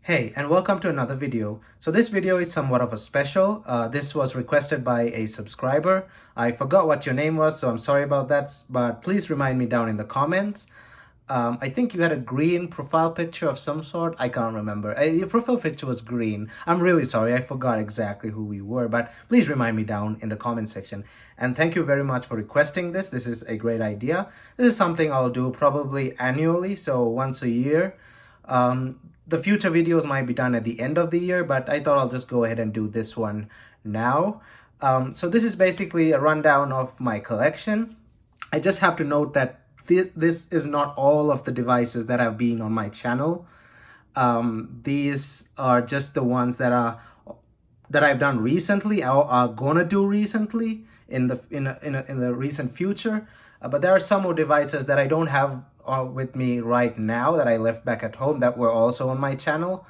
Hey, and welcome to another video. So this video is somewhat of a special. This was requested by a subscriber. I forgot what your name was, so I'm sorry about that, but please remind me down in the comments. I think you had a green profile picture of some sort. I can't remember. Your profile picture was green. I'm really sorry. I forgot exactly who we were, but please remind me down in the comment section. And thank you very much for requesting this. This is a great idea. This is something I'll do probably annually, so once a year. The future videos might be done at the end of the year, but I thought I'll just go ahead and do this one now. So this is basically a rundown of my collection. I just have to note that this is not all of the devices that have been on my channel. These are just the ones that I've done recently or are gonna do recently in the recent future. But there are some more devices that I don't have with me right now that I left back at home that were also on my channel.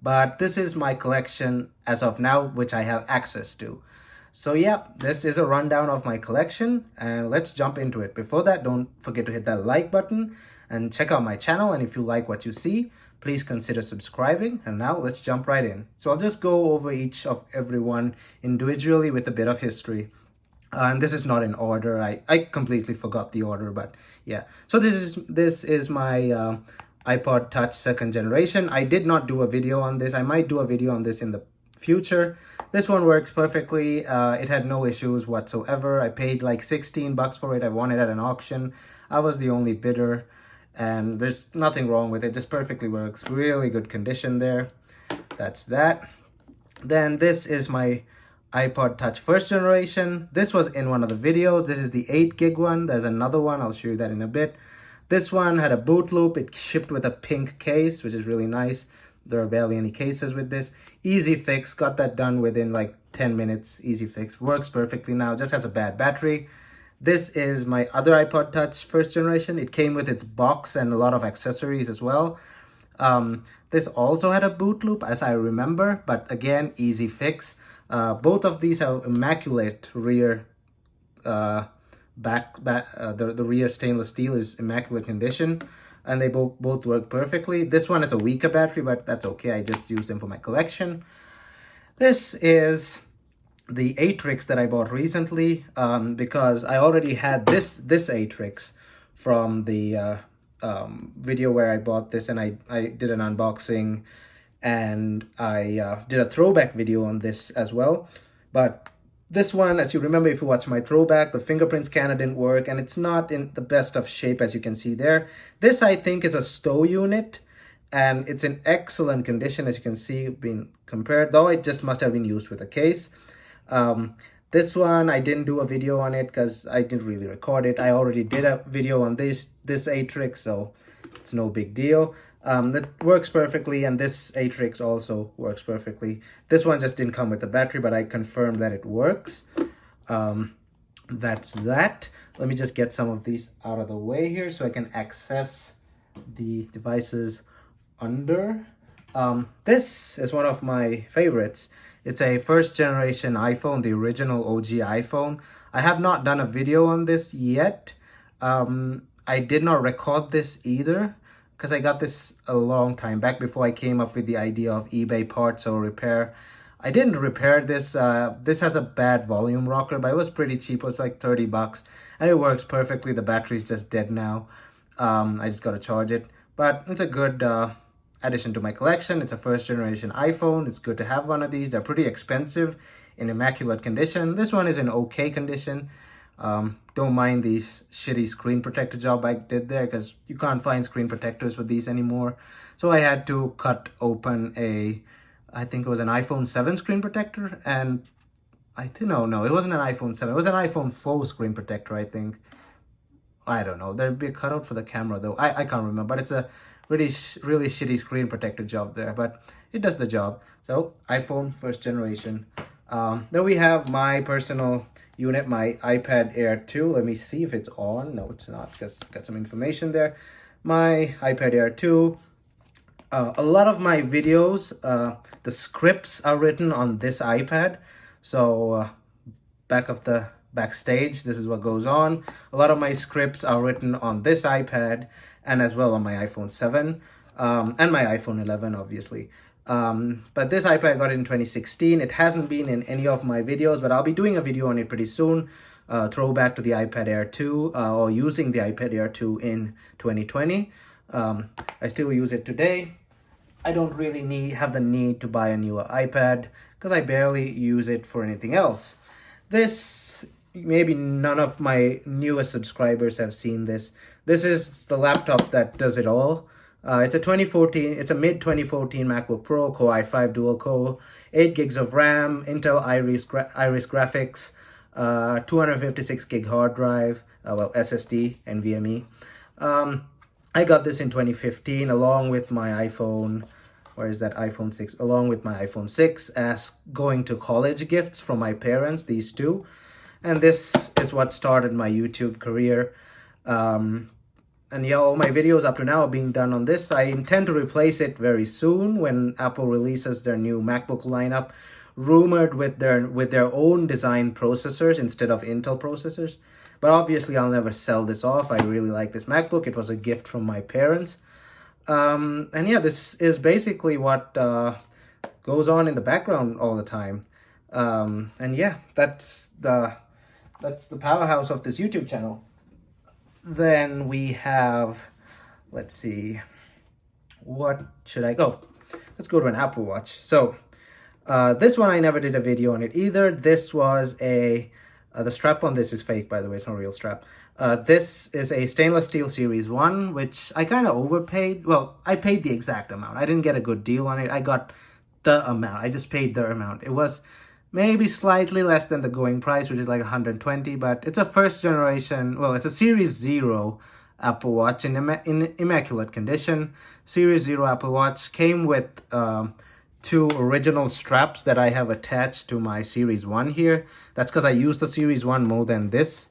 But this is my collection as of now, which I have access to. So yeah, this is a rundown of my collection and let's jump into it. Before that, don't forget to hit that like button and check out my channel. And if you like what you see, please consider subscribing. And now let's jump right in. So I'll just go over each of everyone individually with a bit of history. And this is not in order. I completely forgot the order, but yeah. So this is my iPod Touch 2nd generation. I did not do a video on this. I might do a video on this in the future. This one works perfectly. It had no issues whatsoever. I paid like 16 bucks for it. I won it at an auction. I was the only bidder and there's nothing wrong with it. Just perfectly works. Really good condition there. That's that. Then this is my iPod Touch 1st generation. This was in one of the videos. This is the 8 gig one. There's another one. I'll show you that in a bit. This one had a boot loop. It shipped with a pink case, which is really nice. There are barely any cases with this. Easy fix. Got that done within like 10 minutes. Easy fix. Works perfectly now. Just has a bad battery. This is my other iPod Touch 1st generation. It came with its box and a lot of accessories as well. This also had a boot loop as I remember, but again, easy fix. Both of these have immaculate rear the rear stainless steel is immaculate condition and they both work perfectly. This one is a weaker battery, but that's okay. I just use them for my collection. This is the Atrix that I bought recently because I already had this Atrix from the video where I bought this, and I did an unboxing and I did a throwback video on this as well. But this one, as you remember, if you watch my throwback, the fingerprint scanner didn't work and it's not in the best of shape, as you can see there. This, I think, is a stow unit and it's in excellent condition, as you can see, being compared, though it just must have been used with a case. This one, I didn't do a video on it because I didn't really record it. I already did a video on this Atrix, so it's no big deal. That works perfectly, and this Atrix also works perfectly. This one just didn't come with the battery, but I confirmed that it works. That's that. Let me just get some of these out of the way here so I can access the devices under. This is one of my favorites. It's a 1st generation iPhone, the original OG iPhone. I have not done a video on this yet. I did not record this either, because I got this a long time back before I came up with the idea of eBay parts or repair. I didn't repair this. This has a bad volume rocker, but it was pretty cheap. It was like 30 bucks and it works perfectly. The battery's just dead now. I just got to charge it, but it's a good addition to my collection. It's a 1st generation iPhone. It's good to have one of these. They're pretty expensive in immaculate condition. This one is in okay condition. Don't mind these shitty screen protector job I did there because you can't find screen protectors for these anymore. So I had to cut open I think it was an iPhone 7 screen protector, and no, it wasn't an iPhone 7. It was an iPhone 4 screen protector, I think. I don't know. There'd be a cutout for the camera though. I can't remember, but it's a really shitty screen protector job there, but it does the job. So iPhone 1st generation. Then we have my personal unit, my iPad Air 2. Let me see if it's on. No, it's not. Just got some information there. My iPad Air 2. A lot of my videos, the scripts are written on this iPad. So backstage, this is what goes on. A lot of my scripts are written on this iPad and as well on my iPhone 7 and my iPhone 11, obviously. But this iPad I got in 2016. It hasn't been in any of my videos, but I'll be doing a video on it pretty soon. Throwback to the iPad Air 2 or using the iPad Air 2 in 2020. I still use it today. I don't really have the need to buy a newer iPad because I barely use it for anything else. This, maybe none of my newest subscribers have seen this. This is the laptop that does it all. It's a mid 2014 MacBook Pro, Core i5 dual core, 8 gigs of RAM, Intel Iris graphics, 256 gig hard drive, SSD, NVMe. I got this in 2015 along with my iPhone. Where is that? iPhone 6, along with my iPhone 6 as going to college gifts from my parents, these two. And this is what started my YouTube career. And yeah, all my videos up to now are being done on this. I intend to replace it very soon when Apple releases their new MacBook lineup, rumored with their own design processors instead of Intel processors. But obviously, I'll never sell this off. I really like this MacBook. It was a gift from my parents. And yeah, this is basically what goes on in the background all the time. And yeah, that's the powerhouse of this YouTube channel. Then we have, let's see, what should I go? Let's go to an Apple Watch. So this one I never did a video on it either. This was the strap on this is fake, by the way. It's not a real strap. This is a stainless steel Series 1, which I kind of overpaid. Well, I paid the exact amount. I didn't get a good deal on it. I got the amount. I just paid the amount. It was maybe slightly less than the going price, which is like 120, but it's a first generation, well, it's a Series 0 Apple Watch in immaculate condition. Series 0 Apple Watch came with two original straps that I have attached to my Series 1 here. That's because I use the Series 1 more than this.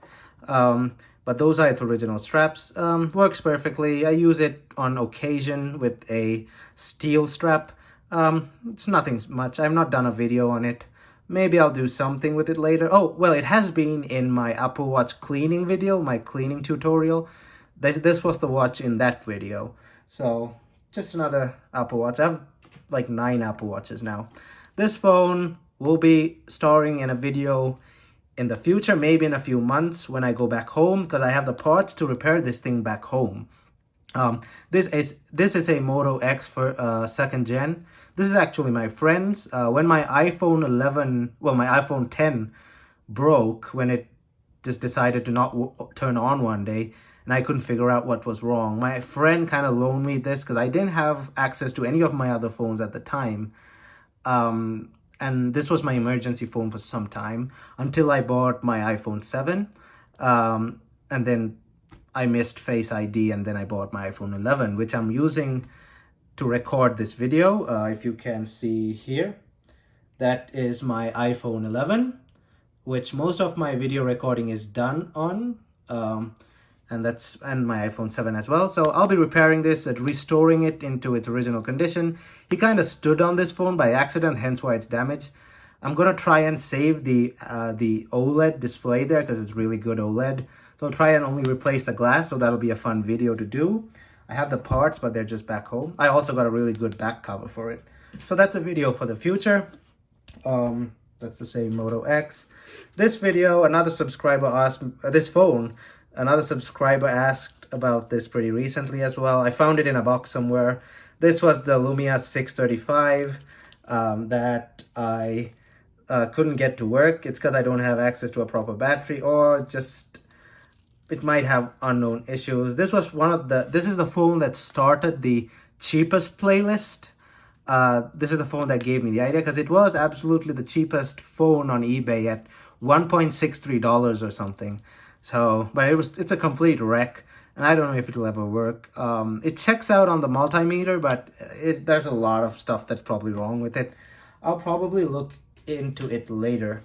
But those are its original straps. Works perfectly. I use it on occasion with a steel strap. It's nothing much. I've not done a video on it. Maybe I'll do something with it later. Oh, well, it has been in my Apple Watch cleaning video, my cleaning tutorial. This was the watch in that video. So, just another Apple Watch. I have like 9 Apple Watches now. This phone will be starring in a video in the future, maybe in a few months when I go back home, because I have the parts to repair this thing back home. This is a Moto X for 2nd gen. This is actually my friend's. When my iPhone 10 broke, when it just decided to not turn on one day, and I couldn't figure out what was wrong, my friend kind of loaned me this because I didn't have access to any of my other phones at the time. And this was my emergency phone for some time until I bought my iPhone 7. And then I missed Face ID, and then I bought my iPhone 11, which I'm using to record this video. If you can see here, that is my iPhone 11, which most of my video recording is done on, and my iPhone 7 as well. So I'll be repairing this and restoring it into its original condition. He kind of stood on this phone by accident, hence why it's damaged. I'm gonna try and save the OLED display there because it's really good OLED. So I'll try and only replace the glass, so that'll be a fun video to do. I have the parts, but they're just back home. I also got a really good back cover for it. So that's a video for the future. That's the same Moto X. This video, another subscriber asked, another subscriber asked about this pretty recently as well. I found it in a box somewhere. This was the Lumia 635 that I couldn't get to work. It's because I don't have access to a proper battery, or just it might have unknown issues. This is the phone that started the cheapest playlist. This is the phone that gave me the idea, because it was absolutely the cheapest phone on eBay at $1.63 or something. So, but it's a complete wreck, and I don't know if it'll ever work. It checks out on the multimeter, but there's a lot of stuff that's probably wrong with it. I'll probably look into it later.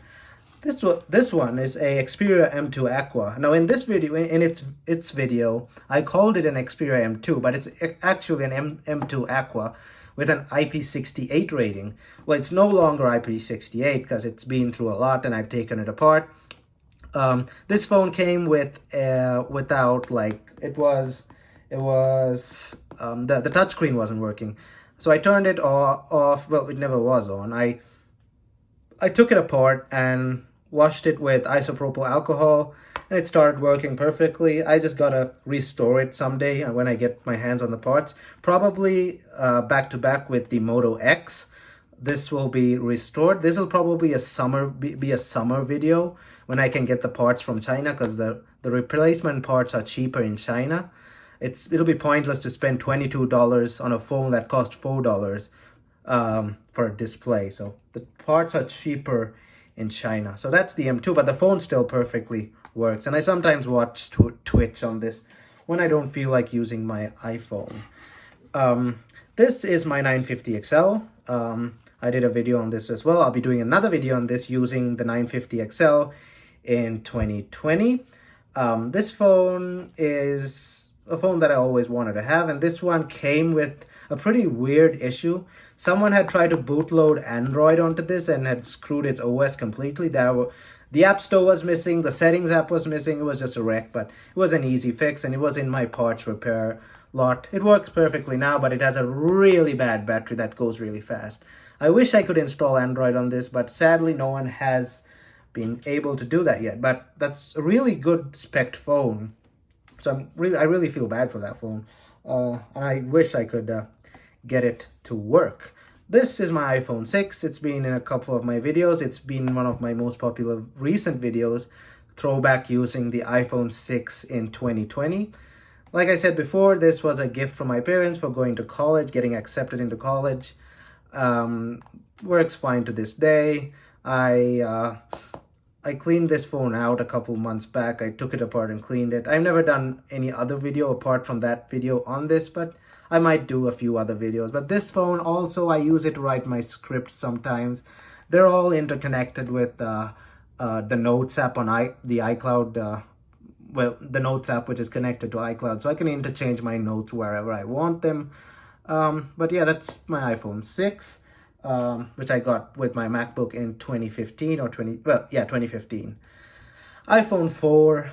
This one is a Xperia M2 Aqua. Now in this video, in its video, I called it an Xperia M2, but it's actually an M2 Aqua with an IP68 rating. Well, it's no longer IP68 because it's been through a lot and I've taken it apart. This phone came with without, like, the touchscreen wasn't working. So I turned it off. Well, it never was on. I took it apart and washed it with isopropyl alcohol, and it started working perfectly. I just gotta restore it someday when I get my hands on the parts. Probably back to back with the Moto X. This will be restored. This will probably be a summer video when I can get the parts from China, because the replacement parts are cheaper in China. It'll be pointless to spend $22 on a phone that cost $4 for a display. So the parts are cheaper in China. So that's the M2, but the phone still perfectly works. And I sometimes watch Twitch on this when I don't feel like using my iPhone. This is my 950 XL. I did a video on this as well. I'll be doing another video on this using the 950 XL in 2020. This phone is a phone that I always wanted to have, and this one came with a pretty weird issue. Someone had tried to bootload Android onto this and had screwed its OS completely. The App Store was missing, the Settings app was missing. It was just a wreck, but it was an easy fix, and it was in my parts repair lot. It works perfectly now, but it has a really bad battery that goes really fast. I wish I could install Android on this, but sadly no one has been able to do that yet. But that's a really good spec phone. So I really feel bad for that phone, and I wish I could get it to work. This is my iPhone 6. It's been in a couple of my videos. It's been one of my most popular recent videos, throwback using the iPhone 6 in 2020. Like I said before, this was a gift from my parents for going to college, getting accepted into college. Works fine to this day. I cleaned this phone out a couple months back. I took it apart and cleaned it. I've never done any other video apart from that video on this, but I might do a few other videos. But this phone also, I use it to write my scripts sometimes. They're all interconnected with the Notes app on the iCloud. The Notes app, which is connected to iCloud. So I can interchange my notes wherever I want them. But yeah, that's my iPhone 6. Which I got with my MacBook in 2015 or 2015. iPhone 4,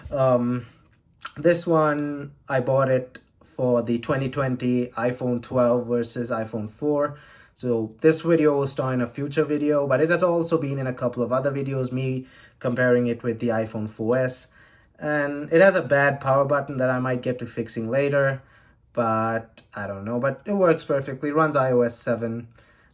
this one, I bought it for the 2020 iPhone 12 versus iPhone 4. So this video will start in a future video, but it has also been in a couple of other videos, me comparing it with the iPhone 4S. And it has a bad power button that I might get to fixing later, but I don't know. But it works perfectly, runs iOS 7.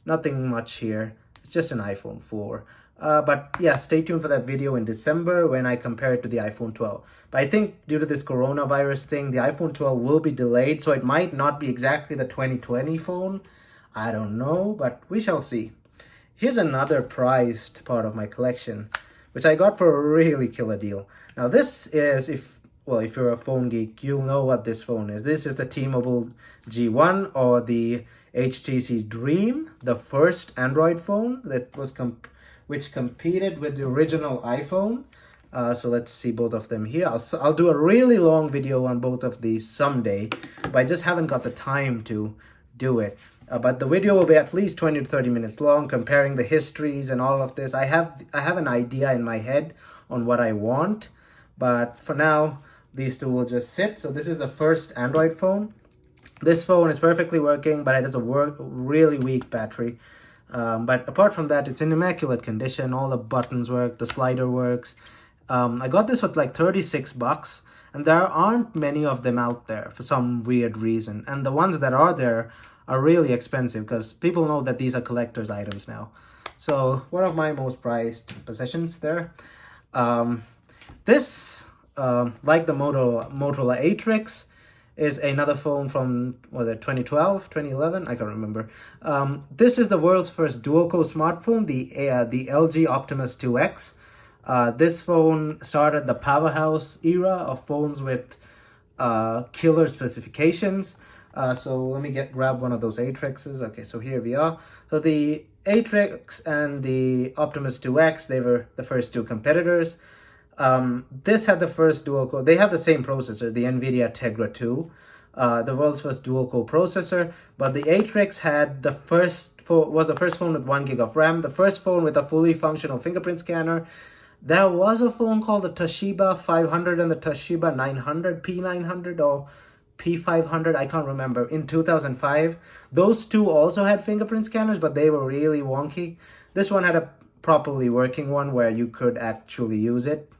Nothing much here. It's just an iPhone 4. But yeah, stay tuned for that video in December when I compare it to the iPhone 12. But I think due to this coronavirus thing, the iPhone 12 will be delayed, so it might not be exactly the 2020 phone. I don't know, but we shall see. Here's another prized part of my collection, which I got for a really killer deal. Now this is, if you're a phone geek, you'll know what this phone is. This is the T-Mobile G1, or the HTC Dream, the first Android phone that was which competed with the original iPhone. So let's see both of them here. I'll do a really long video on both of these someday, but I just haven't got the time to do it. But the video will be at least 20 to 30 minutes long, comparing the histories and all of this. I have an idea in my head on what I want, but for now, these two will just sit. So this is the first Android phone. This phone is perfectly working, but it has a really weak battery. But apart from that, it's in immaculate condition. All the buttons work, the slider works. I got this for like $36, and there aren't many of them out there for some weird reason. And the ones that are there are really expensive, because people know that these are collector's items now. So one of my most prized possessions there. This, like the Motorola Atrix, is another phone from, 2012, 2011? I can't remember. This is the world's first dual-core smartphone, the LG Optimus 2X. This phone started the powerhouse era of phones with killer specifications. So let me grab one of those Atrixes. Okay, so here we are. So the Atrix and the Optimus 2X, they were the first two competitors. This had the first dual-core. They have the same processor, the NVIDIA Tegra 2, the world's first dual-core processor. But the Atrix had was the first phone with 1 gig of RAM, the first phone with a fully functional fingerprint scanner. There was a phone called the Toshiba 500 and the Toshiba 900, P900 or P500, I can't remember, in 2005. Those two also had fingerprint scanners, but they were really wonky. This one had a properly working one where you could actually use it.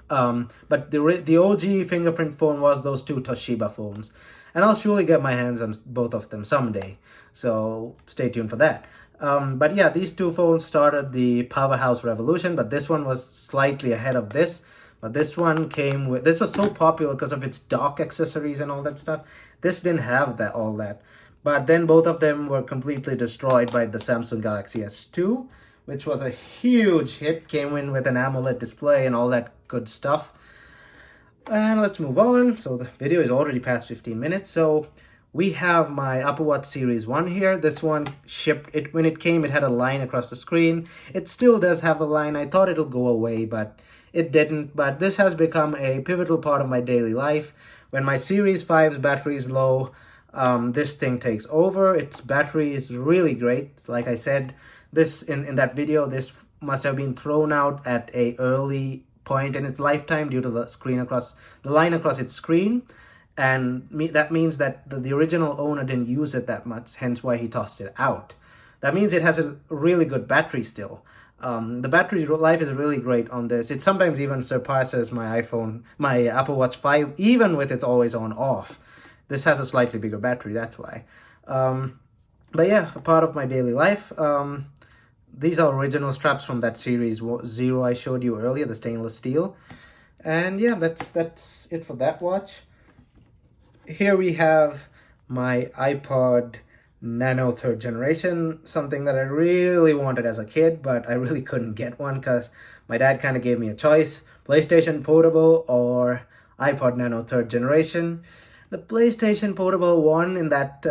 But the OG fingerprint phone was those two Toshiba phones. And I'll surely get my hands on both of them someday. So stay tuned for that. But yeah, these two phones started the powerhouse revolution, but this one was slightly ahead of this. But this one came with, this was so popular because of its dock accessories and all that stuff. This didn't have all that. But then both of them were completely destroyed by the Samsung Galaxy S2, which was a huge hit, came in with an AMOLED display and all that good stuff. And let's move on. So the video is already past 15 minutes. So we have my Apple Watch Series 1 here. This one shipped, when it came, it had a line across the screen. It still does have the line. I thought it'll go away, but it didn't. But this has become a pivotal part of my daily life. When my Series 5's battery is low, this thing takes over. Its battery is really great. Like I said, this in that video, this must have been thrown out at a early point in its lifetime due to the line across its screen, and that means that the original owner didn't use it that much, hence why he tossed it out. That means it has a really good battery still. The battery life is really great on this. It sometimes even surpasses my Apple Watch 5, even with its always on off. This has a slightly bigger battery, that's why. But yeah, a part of my daily life. These are original straps from that Series 0 I showed you earlier, the stainless steel. And yeah, that's it for that watch. Here we have my iPod Nano 3rd generation, something that I really wanted as a kid, but I really couldn't get one because my dad kind of gave me a choice: PlayStation Portable or iPod Nano 3rd generation. The PlayStation Portable won in that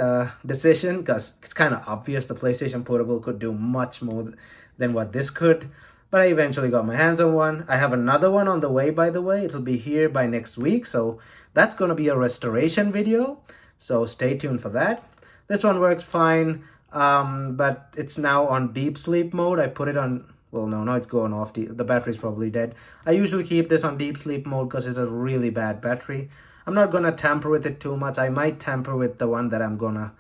decision because it's kind of obvious the PlayStation Portable could do much more than what this could. But I eventually got my hands on one. I have another one on the way, by the way. It'll be here by next week. So that's going to be a restoration video. So stay tuned for that. This one works fine, but it's now on deep sleep mode. I put it on, well, no, it's going off. The battery's probably dead. I usually keep this on deep sleep mode because it's a really bad battery. I'm not going to tamper with it too much. I might tamper with the one that I'm going to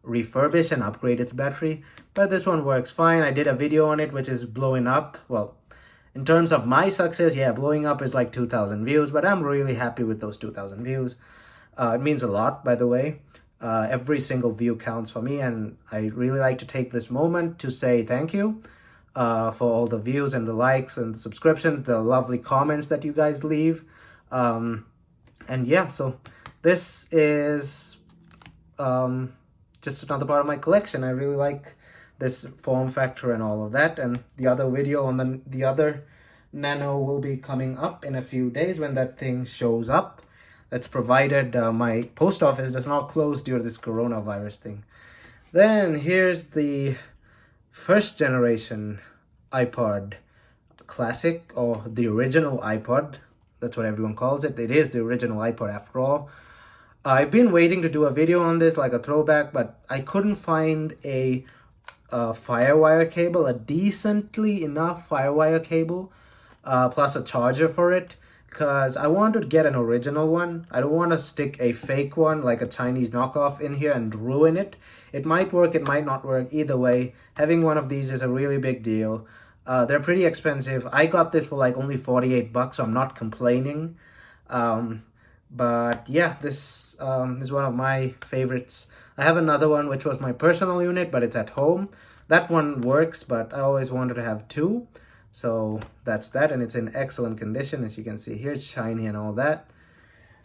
refurbish and upgrade its battery. But this one works fine. I did a video on it, which is blowing up. Well, in terms of my success, yeah, blowing up is like 2,000 views. But I'm really happy with those 2,000 views. It means a lot, by the way. Every single view counts for me. And I really like to take this moment to say thank you for all the views and the likes and the subscriptions, the lovely comments that you guys leave. And yeah, so this is just another part of my collection. I really like this form factor and all of that. And the other video on the other Nano will be coming up in a few days when that thing shows up. That's provided my post office does not close due to this coronavirus thing. Then here's the 1st generation iPod Classic, or the original iPod. That's what everyone calls it. It is the original iPod after all. I've been waiting to do a video on this, like a throwback, but I couldn't find a Firewire cable, a decently enough Firewire cable, plus a charger for it, because I want to get an original one. I don't want to stick a fake one, like a Chinese knockoff, in here and ruin it. It might work, it might not work. Either way, having one of these is a really big deal. They're pretty expensive. I got this for like only 48 bucks, so I'm not complaining. But yeah, this is one of my favorites. I have another one which was my personal unit, but it's at home. That one works, but I always wanted to have two. So that's that, and it's in excellent condition, as you can see here. It's shiny and all that.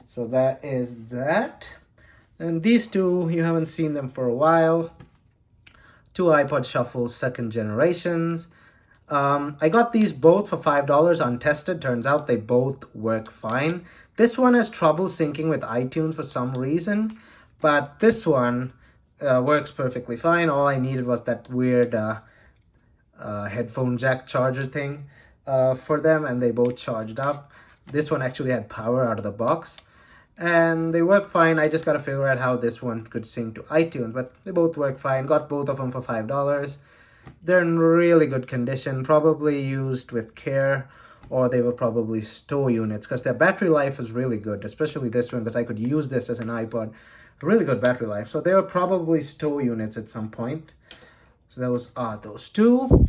So that is that. And these two, you haven't seen them for a while. Two iPod Shuffle 2nd generations. I got these both for $5 untested. Turns out they both work fine. This one has trouble syncing with iTunes for some reason, but this one works perfectly fine. All I needed was that weird headphone jack charger thing for them, and they both charged up. This one actually had power out of the box, and they work fine. I just got to figure out how this one could sync to iTunes, but they both work fine. Got both of them for $5. They're in really good condition, probably used with care or they were probably store units, because their battery life is really good, especially this one, because I could use this as an iPod. Really good battery life. So they were probably store units at some point. So those are those two.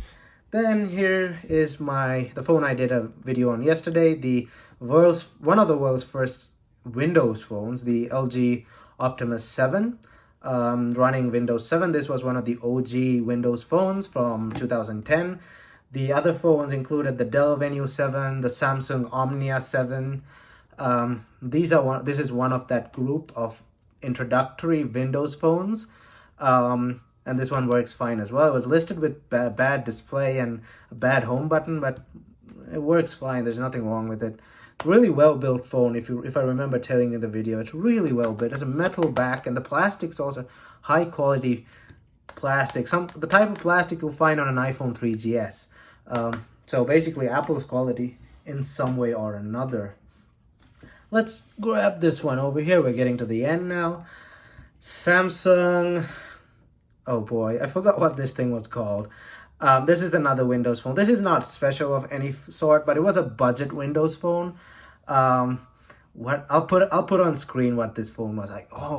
Then here is the phone I did a video on yesterday, one of the world's first Windows phones, the LG Optimus 7, running Windows 7. This was one of the OG Windows phones from 2010. The other phones included the Dell Venue 7, the Samsung Omnia 7. This is one of that group of introductory Windows phones. And this one works fine as well. It was listed with bad display and a bad home button, but it works fine. There's nothing wrong with it. Really well built phone. If I remember telling you in the video, it's really well built. It's a metal back, and the plastic's also high quality plastic. The type of plastic you'll find on an iPhone 3GS. So basically Apple's quality in some way or another. Let's grab this one over here. We're getting to the end now. Samsung. Oh boy, I forgot what this thing was called. This is another Windows phone. This is not special of any sort, but it was a budget Windows phone. I'll put on screen what this phone was.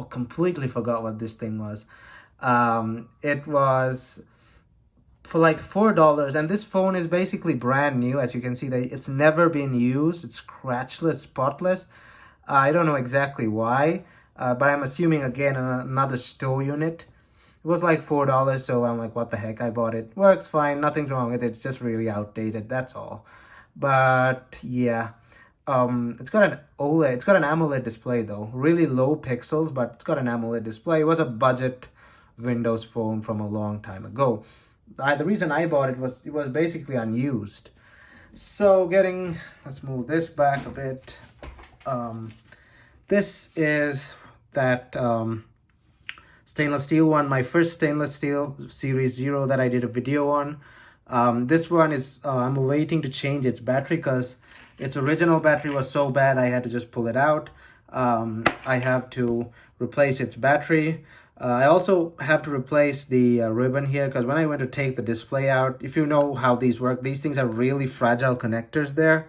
Completely forgot what this thing was. It was for like $4, and this phone is basically brand new. As you can see, it's never been used. It's scratchless, spotless. I don't know exactly why, but I'm assuming again another store unit. It was like $4, so I'm like, what the heck, I bought it. Works fine, nothing's wrong with it, it's just really outdated, that's all. But yeah, it's got an AMOLED display though. Really low pixels, but it's got an AMOLED display. It was a budget Windows phone from a long time ago. The reason I bought it was basically unused. So let's move this back a bit. This is that stainless steel one, my first stainless steel Series 0 that I did a video on. This one is, I'm waiting to change its battery because its original battery was so bad I had to just pull it out. I have to replace its battery. I also have to replace the ribbon here, because when I went to take the display out, if you know how these work, these things are really fragile connectors there.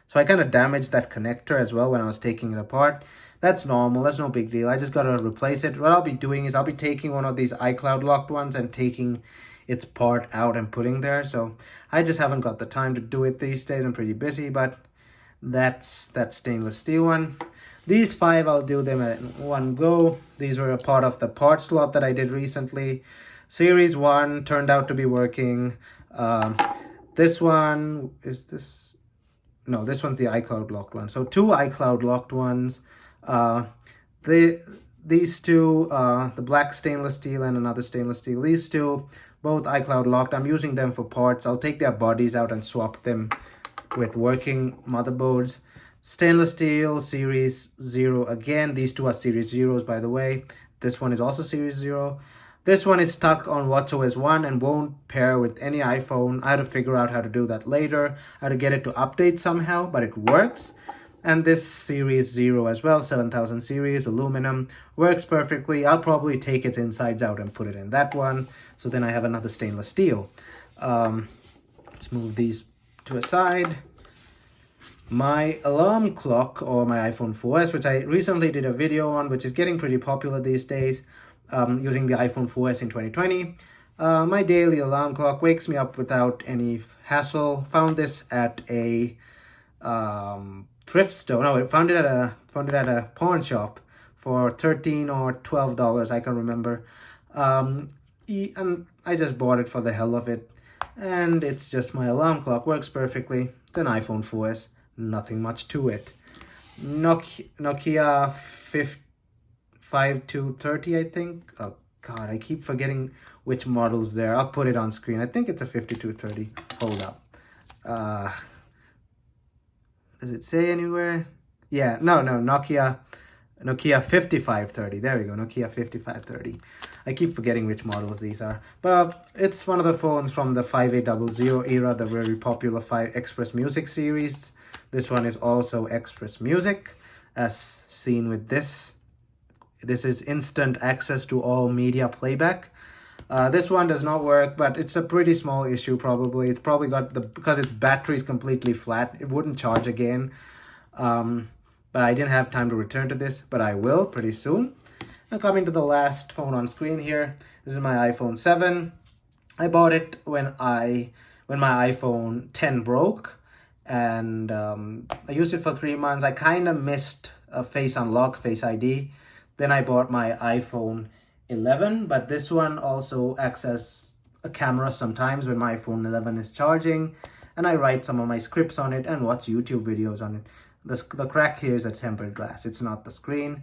So I kind of damaged that connector as well when I was taking it apart. That's normal, that's no big deal. I just gotta replace it. What I'll be doing is I'll be taking one of these iCloud locked ones and taking its part out and putting there. So I just haven't got the time to do it these days. I'm pretty busy, but that's that stainless steel one. These 5, I'll do them at one go. These were a part of the part slot that I did recently. Series 1 turned out to be working. This one, no, this one's the iCloud locked one. So 2 iCloud locked ones. These two, the black stainless steel and another stainless steel, these two, both iCloud locked. I'm using them for parts. I'll take their bodies out and swap them with working motherboards. Stainless steel Series 0 again. These two are Series 0s, by the way. This one is also Series 0. This one is stuck on watchOS 1 and won't pair with any iPhone. I had to figure out how to do that later. I had to get it to update somehow, but it works. And this Series 0 as well, 7000 series, aluminum, works perfectly. I'll probably take its insides out and put it in that one. So then I have another stainless steel. Let's move these to a side. My alarm clock, or my iPhone 4S, which I recently did a video on, which is getting pretty popular these days, using the iPhone 4S in 2020. My daily alarm clock wakes me up without any hassle. Found this at a thrift store. No, I found it at a pawn shop for $13 or $12. I can remember. And I just bought it for the hell of it. And it's just my alarm clock. Works perfectly. It's an iPhone 4S. Nothing much to it. Nokia 5230, I think. Oh god, I keep forgetting which model's there. I'll put it on screen. I think it's a 5230. Hold up. Does it say anywhere? Yeah, no, Nokia 5530. There we go, Nokia 5530. I keep forgetting which models these are. But it's one of the phones from the 5800 era, the very popular Express Music series. This one is also Express Music, as seen with this. This is instant access to all media playback. This one does not work, but it's a pretty small issue probably. It's probably got because its battery is completely flat, it wouldn't charge again. But I didn't have time to return to this, but I will pretty soon. Now coming to the last phone on screen here, this is my iPhone 7. I bought it when my iPhone 10 broke, and I used it for 3 months. I kind of missed a Face Unlock, Face ID. Then I bought my iPhone 11, but this one also acts as a camera sometimes when my iPhone 11 is charging, and I write some of my scripts on it and watch YouTube videos on it. The crack here is a tempered glass, it's not the screen.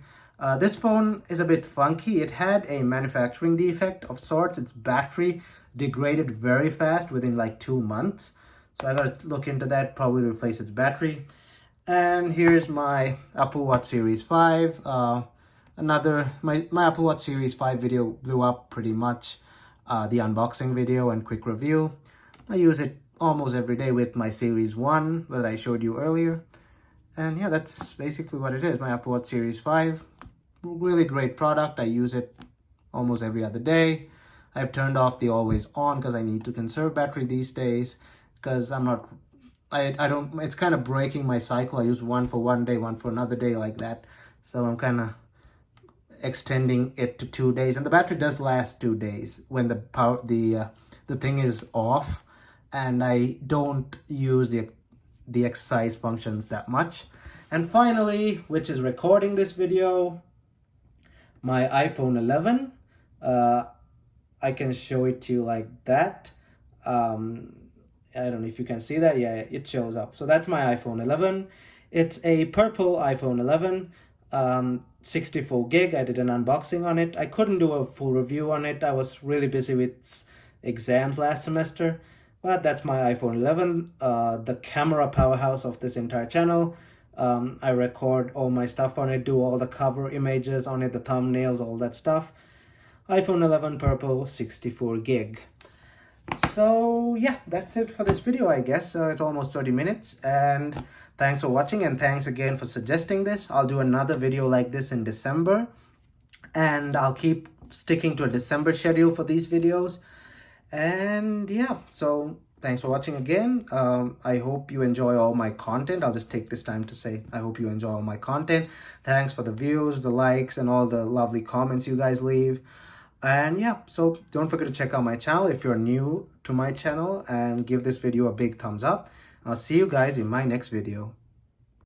This phone is a bit funky. It had a manufacturing defect of sorts. Its battery degraded very fast within like 2 months. So I gotta look into that, probably replace its battery. And here's my Apple Watch Series 5. My Apple Watch Series 5 video blew up pretty much. The unboxing video and quick review. I use it almost every day with my Series 1 that I showed you earlier. And yeah, that's basically what it is, my Apple Watch Series 5. Really great product. I use it almost every other day. I've turned off the always on because I need to conserve battery these days, because it's kind of breaking my cycle. I use one for one day, one for another day like that. So I'm kind of extending it to 2 days, and the battery does last 2 days when the thing is off, and I don't use the exercise functions that much. And finally, which is recording this video, my iPhone 11. I can show it to you like that. I don't know if you can see that. Yeah, it shows up. So that's my iPhone 11. It's a purple iPhone 11, 64 gig. I did an unboxing on it. I couldn't do a full review on it. I was really busy with exams last semester. But that's my iPhone 11, the camera powerhouse of this entire channel. I record all my stuff on it, do all the cover images on it, the thumbnails, all that stuff. iPhone 11 purple, 64 gig. So yeah, that's it for this video, I guess. It's almost 30 minutes, and thanks for watching, and thanks again for suggesting this. I'll do another video like this in December, and I'll keep sticking to a December schedule for these videos. And yeah, so thanks for watching again. I hope you enjoy all my content. I'll just take this time to say I hope you enjoy all my content. Thanks for the views, the likes, and all the lovely comments you guys leave. And yeah, so don't forget to check out my channel if you're new to my channel, and give this video a big thumbs up. I'll see you guys in my next video.